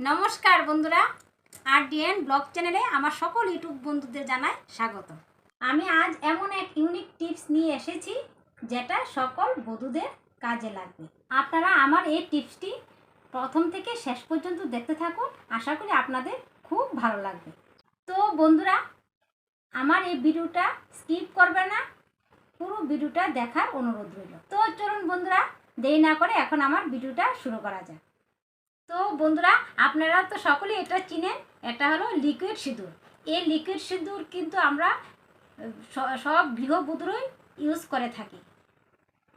নমস্কার বন্ধুরা, আরডিএন ব্লগ চ্যানেলে আমার সকল ইউটিউব বন্ধুদের জানাই স্বাগত। আমি আজ এমন এক ইউনিক টিপস নিয়ে এসেছি যেটা সকল বধূদের কাজে লাগবে। আপনারা আমার এই টিপসটি প্রথম থেকে শেষ পর্যন্ত দেখতে থাকুন, আশা করি আপনাদের খুব ভালো লাগবে। তো বন্ধুরা, আমার এই ভিডিওটা স্কিপ করবে না, পুরো ভিডিওটা দেখার অনুরোধ রইল। তো চলুন বন্ধুরা, দেরি না করে এখন আমার ভিডিওটা শুরু করা যাক। তো বন্ধুরা, আপনারা তো সকলেই এটা চিনেন, এটা হলো লিকুইড সিঁদুর। এই লিকুইড সিঁদুর কিন্তু আমরা সব গৃহবধূরাই ইউজ করে থাকি।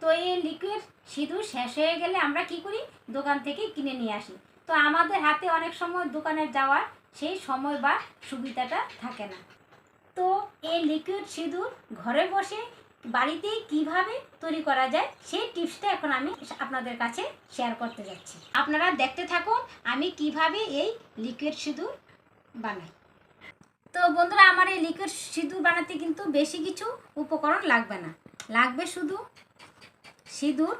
তো এই লিকুইড সিঁদুর শেষ হয়ে গেলে আমরা কি করি, দোকান থেকে কিনে নিয়ে আসি। তো আমাদের হাতে অনেক সময় দোকানে যাওয়ার সেই সময় বা সুবিধাটা থাকে না। তো এই লিকুইড সিঁদুর ঘরে বসে বাড়িতেই কিভাবে তৈরি করা যায় সেই টিপসটা এখন আমি আপনাদের কাছে শেয়ার করতে যাচ্ছি। আপনারা দেখতে থাকুন আমি কিভাবে এই লিকুইড সিঁদুর বানাই। তো বন্ধুরা, আমার এই লিকুইড সিঁদুর বানাতে কিন্তু বেশি কিছু উপকরণ লাগবে না, লাগবে শুধু সিঁদুর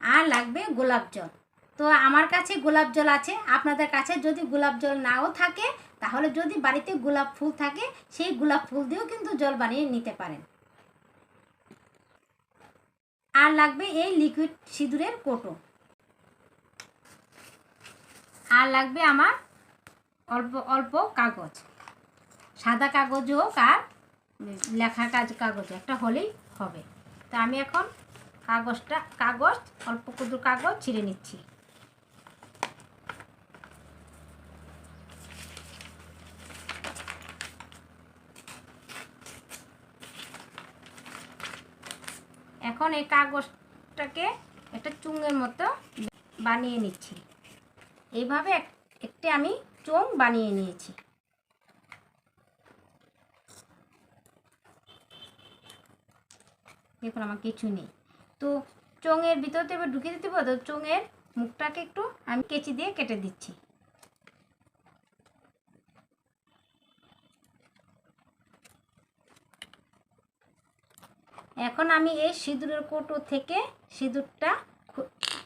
আর লাগবে গোলাপ জল। তো আমার কাছে গোলাপ জল আছে, আপনাদের কাছে যদি গোলাপ জল নাও থাকে তাহলে যদি বাড়িতে গোলাপ ফুল থাকে সেই গোলাপ ফুল দিয়েও কিন্তু জল বানিয়ে নিতে পারেন। আর লাগবে এই লিকুইড সিঁদুরের কৌটো, আর লাগবে আমার অল্প অল্প কাগজ, সাদা কাগজ হোক আর লেখা কাগজ একটা হলেই হবে। তো আমি এখন কাগজ অল্প কুদু কাগজ ছিঁড়ে নিচ্ছি। এখন এই কাগজটাকে একটা চুঙের মতো বানিয়ে নিচ্ছি। এইভাবে একটি আমি চোঙ বানিয়ে নিয়েছি। দেখুন আমার কিছু নেই। তো চোঙের ভিতরতে এবার ঢুকিয়ে দিতে পারবো। তো চোঙের মুখটাকে একটু আমি কেচি দিয়ে কেটে দিচ্ছি। এখন আমি এই সিঁদুরের কৌটো থেকে সিঁদুরটা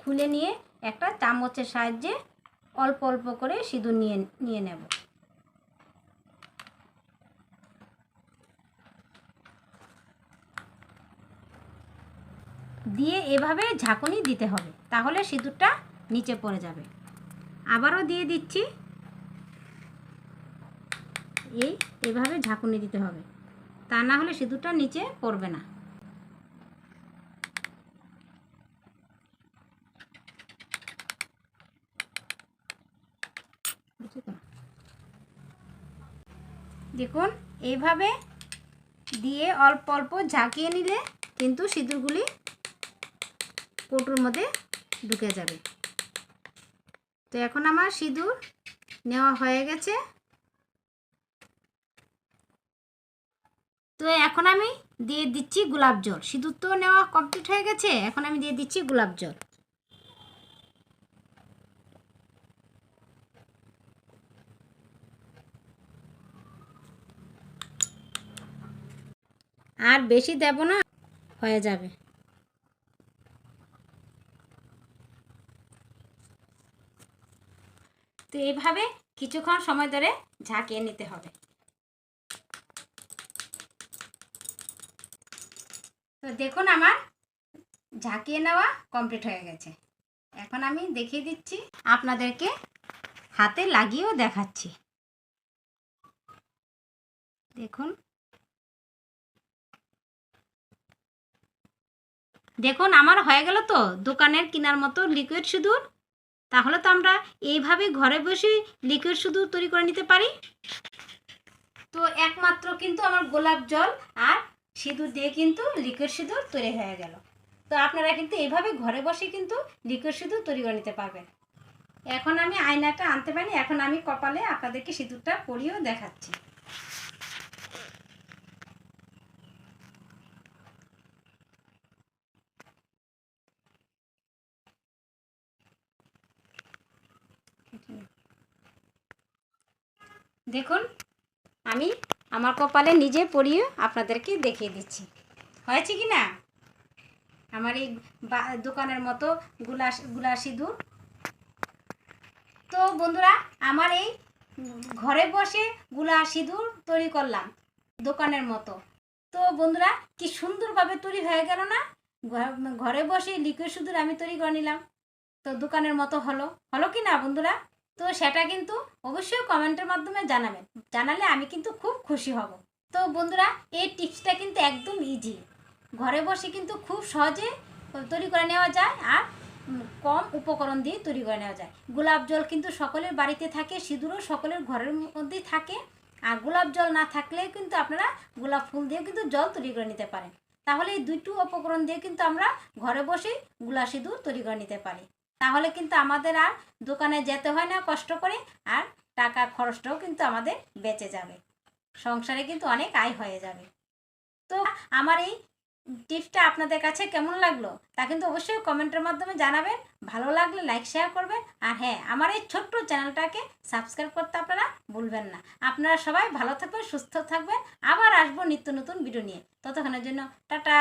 খুলে নিয়ে একটা চামচের সাহায্যে অল্প অল্প করে সিঁদুর নিয়ে নেব। দিয়ে এভাবে ঝাঁকুনি দিতে হবে, তাহলে সিঁদুরটা নিচে পড়ে যাবে। আবারও দিয়ে দিচ্ছি, এভাবে ঝাঁকুনি দিতে হবে, তা না হলে সিঁদুরটা নিচে পড়বে না। দেখুন এইভাবে দিয়ে অল্প অল্প ঝাঁকিয়ে নিলে কিন্তু সিঁদুরগুলি কৌটোর মধ্যে ঢুকে যাবে। তো এখন আমার সিঁদুর নেওয়া হয়ে গেছে। তো এখন আমি দিয়ে দিচ্ছি গোলাপ জল। সিঁদুর তো নেওয়া কমপ্লিট হয়ে গেছে, এখন আমি দিয়ে দিচ্ছি গোলাপ জল। আর বেশি দেব না, হয়ে যাবে। তো এইভাবে কিছুক্ষণ সময় ধরে ঝাঁকিয়ে নিতে হবে। তো দেখুন আমার ঝাঁকিয়ে নেওয়া কমপ্লিট হয়ে গেছে। এখন আমি দেখিয়ে দিচ্ছি, আপনাদেরকে হাতে লাগিয়েও দেখাচ্ছি। দেখুন দেখুন আমার হয়ে গেল তো দোকানের কেনার মতো লিকুইড সিঁদুর। তাহলে তো আমরা এইভাবে ঘরে বসে লিকুইড সিঁদুর তৈরি করে নিতে পারি। তো একমাত্র কিন্তু আমার গোলাপ জল আর সিঁদুর দিয়ে কিন্তু লিকুইড সিঁদুর তৈরি হয়ে গেল। তো আপনারা কিন্তু এইভাবে ঘরে বসে কিন্তু লিকুইড সিঁদুর তৈরি করে নিতে পারবেন। এখন আমি আয়নাটা আনতে পারি, এখন আমি কপালে আপনাদেরকে সিঁদুরটা পরিয়েও দেখাচ্ছি। দেখুন আমি আমার কপালে নিজে পরিয়ে আপনাদেরকে দেখিয়ে দিচ্ছি হয়েছে কি না আমার এই দোকানের মতো গুলা সিঁদুর। তো বন্ধুরা, আমার এই ঘরে বসে গুলা সিঁদুর তৈরি করলাম দোকানের মতো। তো বন্ধুরা, কি সুন্দরভাবে তৈরি হয়ে গেল না? ঘরে বসে লিকুইড সিঁদুর আমি তৈরি করে নিলাম। তো দোকানের মতো হলো কি না বন্ধুরা? তো সেটা কিন্তু অবশ্যই কমেন্টের মাধ্যমে জানাবেন। জানালে আমি কিন্তু খুব খুশি হব। তো বন্ধুরা, এই টিপসটা কিন্তু একদম ইজি। ঘরে বসে কিন্তু খুব সহজে তৈরি করে নেওয়া যায়, আর কম উপকরণ দিয়ে তৈরি করে নেওয়া যায়। গোলাপ জল কিন্তু সকলের বাড়িতে থাকে, সিঁদুরও সকলের ঘরের মধ্যেই থাকে। আর গোলাপ জল না থাকলে কিন্তু আপনারা গোলাপ ফুল দিয়েও কিন্তু জল তৈরি করে নিতে পারেন। তাহলে এই দুটো উপকরণ দিয়ে কিন্তু আমরা ঘরে বসেই গোলাপ সিঁদুর তৈরি করে নিতে পারি। তাহলে কিন্তু আমাদের আর দোকানে যেতে হয় না কষ্ট করে, আর টাকা খরচটাও কিন্তু আমাদের বেঁচে যাবে। সংসারে কিন্তু অনেক আয় হয়ে যাবে। তো আমার এই টিপসটা আপনাদের কাছে কেমন লাগলো তা কিন্তু অবশ্যই কমেন্টের মাধ্যমে জানাবেন। ভালো লাগলে লাইক শেয়ার করবেন। আর হ্যাঁ, আমার এই ছোট্ট চ্যানেলটাকে সাবস্ক্রাইব করতে আপনারা ভুলবেন না। আপনারা সবাই ভালো থাকবেন, সুস্থ থাকবেন। আবার আসবো নিত্য নতুন ভিডিও নিয়ে। ততক্ষণের জন্য টাটা।